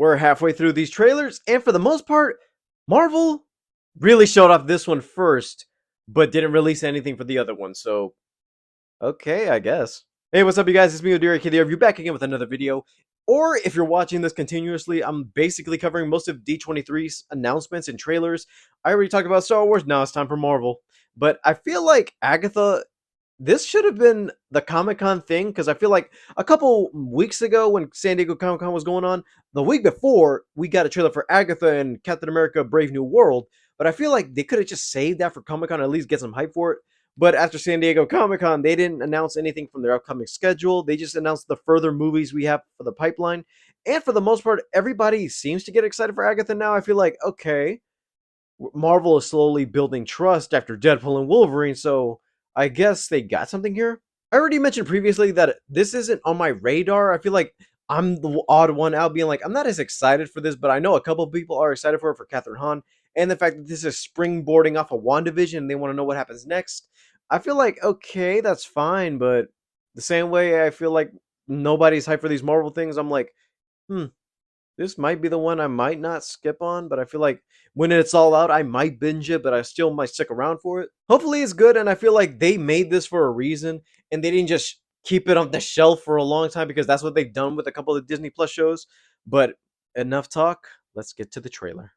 We're halfway through these trailers, and for the most part, Marvel really showed off this one first, but didn't release anything for the other one. So, okay, I guess. Hey, what's up, you guys? It's me, Odiri KD. You're back again with another video. Or if you're watching this continuously, I'm basically covering most of D23's announcements and trailers. I already talked about Star Wars. Now it's time for Marvel. But I feel like Agatha, this should have been the Comic-Con thing, because I feel like a couple weeks ago when San Diego Comic-Con was going on, the week before, we got a trailer for Agatha and Captain America Brave New World, but I feel like they could have just saved that for Comic-Con, at least get some hype for it. But after San Diego Comic-Con, they didn't announce anything from their upcoming schedule. They just announced the further movies we have for the pipeline. And for the most part, everybody seems to get excited for Agatha now. I feel like, okay, Marvel is slowly building trust after Deadpool and Wolverine, so I guess they got something here. I already mentioned previously that this isn't on my radar. I feel like I'm the odd one out being like, I'm not as excited for this, but I know a couple of people are excited for it for Catherine Hahn. And the fact that this is springboarding off of WandaVision and they want to know what happens next. I feel like, okay, that's fine, but the same way I feel like nobody's hyped for these Marvel things, I'm like, hmm, this might be the one I might not skip on, but I feel like when it's all out, I might binge it, but I still might stick around for it. Hopefully it's good, and I feel like they made this for a reason, and they didn't just keep it on the shelf for a long time, because that's what they've done with a couple of Disney Plus shows. But enough talk, let's get to the trailer.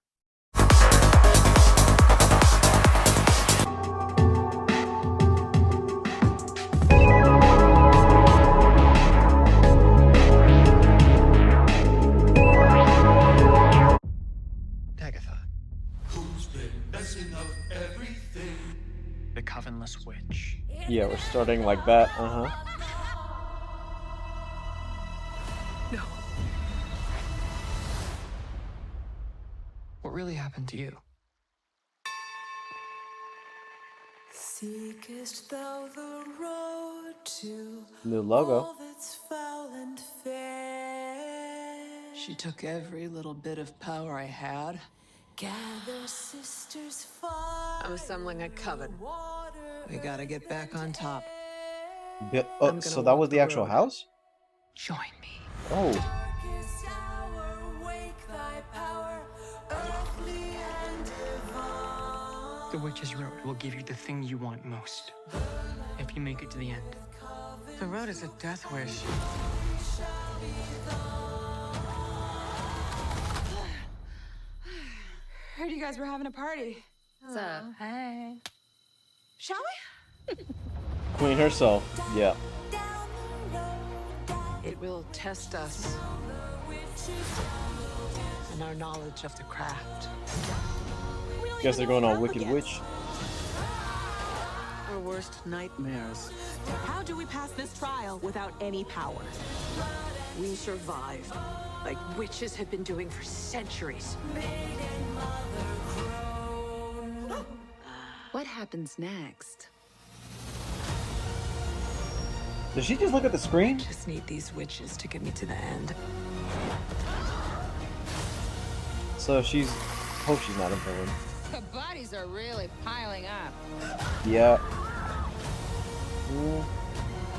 Agatha, Who's been messing up everything? the covenless witch. Yeah, we're starting like that, No. What really happened to you? Seekest thou the road to New logo. all that's foul and fair? She took every little bit of power I had. Gather sisters far. I'm assembling a coven. We gotta get back on top. Oh, gonna so that walk was the the actual road. house? Join me. Oh, Darkest hour, wake thy power, earthly and divine. The Witch's Road will give you the thing you want most. If you make it to the end. The road is a death wish. Heard you guys were having a party. What's up? Hey. Shall we? Queen herself. Yeah. It will test us and our knowledge of the craft. Guess they're going on Wicked Witch. Our worst nightmares. How do we pass this trial without any power? We survived, like witches have been doing for centuries. What happens next? Does she just look at the screen? Just need these witches to get me to the end. So she's... hope she's not a villain. The bodies are really piling up. Yeah.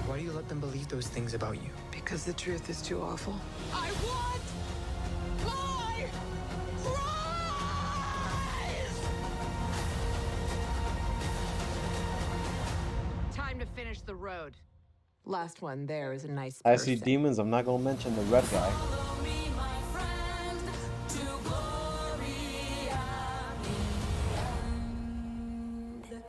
Why do you let them believe those things about you? Because the truth is too awful. I want my prize! Time to finish the road. Last one there is a nice I see person. demons. I'm not gonna mention the red guy. Follow me, my friend, to glory at the end.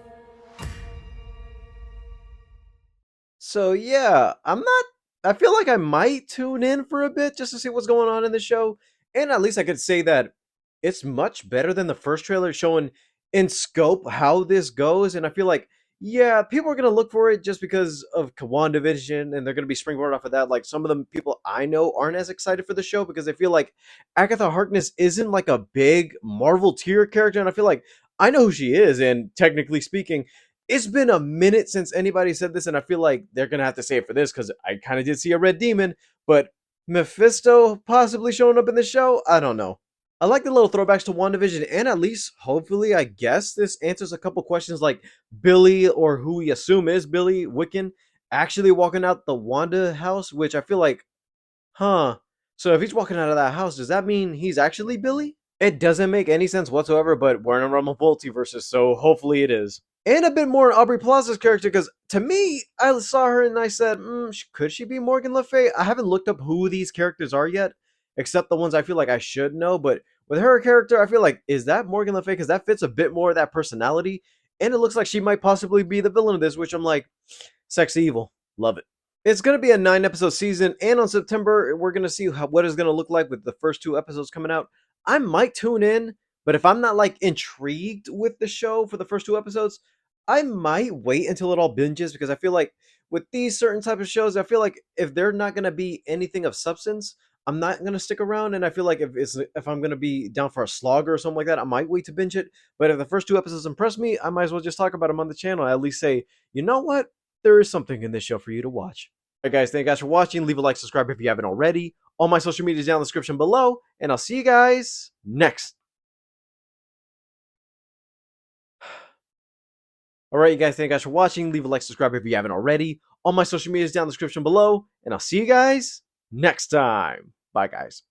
So yeah, I'm not... I feel like I might tune in for a bit just to see what's going on in the show. And at least I could say that it's much better than the first trailer, showing in scope how this goes. And I feel like, yeah, people are going to look for it just because of WandaVision, and they're going to be springboard off of that. Like, some of the people I know aren't as excited for the show because they feel like Agatha Harkness isn't like a big Marvel tier character. And I feel like I know who she is, and technically speaking, it's been a minute since anybody said this, and I feel like they're gonna have to say it for this because I kind of did see a red demon, but Mephisto possibly showing up in the show, I don't know. I like the little throwbacks to WandaVision, and at least, hopefully, I guess this answers a couple questions like Billy, or who we assume is Billy Wiccan, actually walking out the Wanda house, which I feel like, huh. So if he's walking out of that house, does that mean he's actually Billy? It doesn't make any sense whatsoever, but we're in a realm of multiverses, so hopefully it is. And a bit more on Aubrey Plaza's character, because to me, I saw her and I said, could she be Morgan Le Fay? I haven't looked up who these characters are yet, except the ones I feel like I should know. But with her character, I feel like, is that Morgan Le Fay? Because that fits a bit more of that personality. And it looks like she might possibly be the villain of this, which I'm like, sexy evil. Love it. It's going to be a 9-episode season, and on September, we're going to see what it's going to look like with the first 2 episodes coming out. I might tune in, but if I'm not like intrigued with the show for the first 2 episodes, I might wait until it all binges, because I feel like with these certain type of shows, I feel like if they're not going to be anything of substance, I'm not going to stick around. And I feel like if I'm going to be down for a slog or something like that, I might wait to binge it. But if the first 2 episodes impress me, I might as well just talk about them on the channel. At least say, you know what? There is something in this show for you to watch. Alright guys, thank you guys for watching. Leave a like, subscribe if you haven't already. All my social media is down in the description below, and I'll see you guys next. Alright, you guys, thank you guys for watching. Leave a like, subscribe if you haven't already. All my social media is down in the description below, and I'll see you guys next time. Bye, guys.